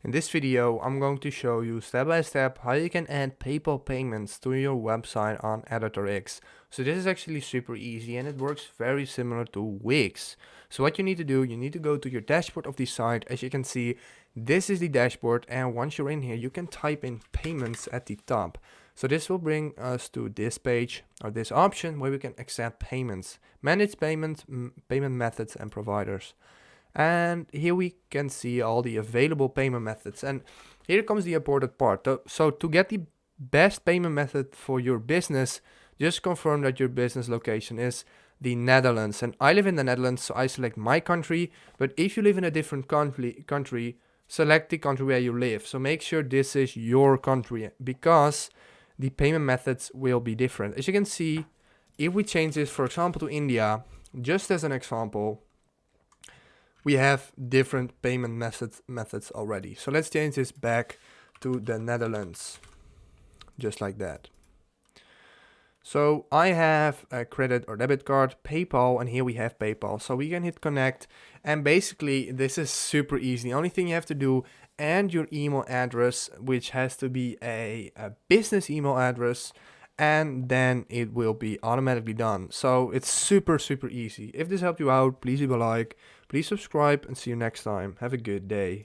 In this video, I'm going to show you step by step how you can add PayPal payments to your website on EditorX. So this is actually super easy and it works very similar to Wix. So what you need to do, you need to go to your dashboard of the site. As you can see, this is the dashboard, and once you're in here, you can type in payments at the top. So this will bring us to this page or this option where we can accept payments, manage payments, payment methods and providers. And here we can see all the available payment methods. And here comes the important part. So to get the best payment method for your business, just confirm that your business location is the Netherlands. And I live in the Netherlands, so I select my country. But if you live in a different country, select the country where you live. So make sure this is your country, because the payment methods will be different. As you can see, if we change this, for example, to India, just as an example, we have different payment methods already. So let's change this back to the Netherlands, just like that. So I have a credit or debit card, PayPal, and here we have PayPal. So we can hit connect, and basically this is super easy. The only thing you have to do, and your email address, which has to be a business email address, and then it will be automatically done. So it's super easy. If this helped you out, please leave a like, please subscribe, and see you next time. Have a good day.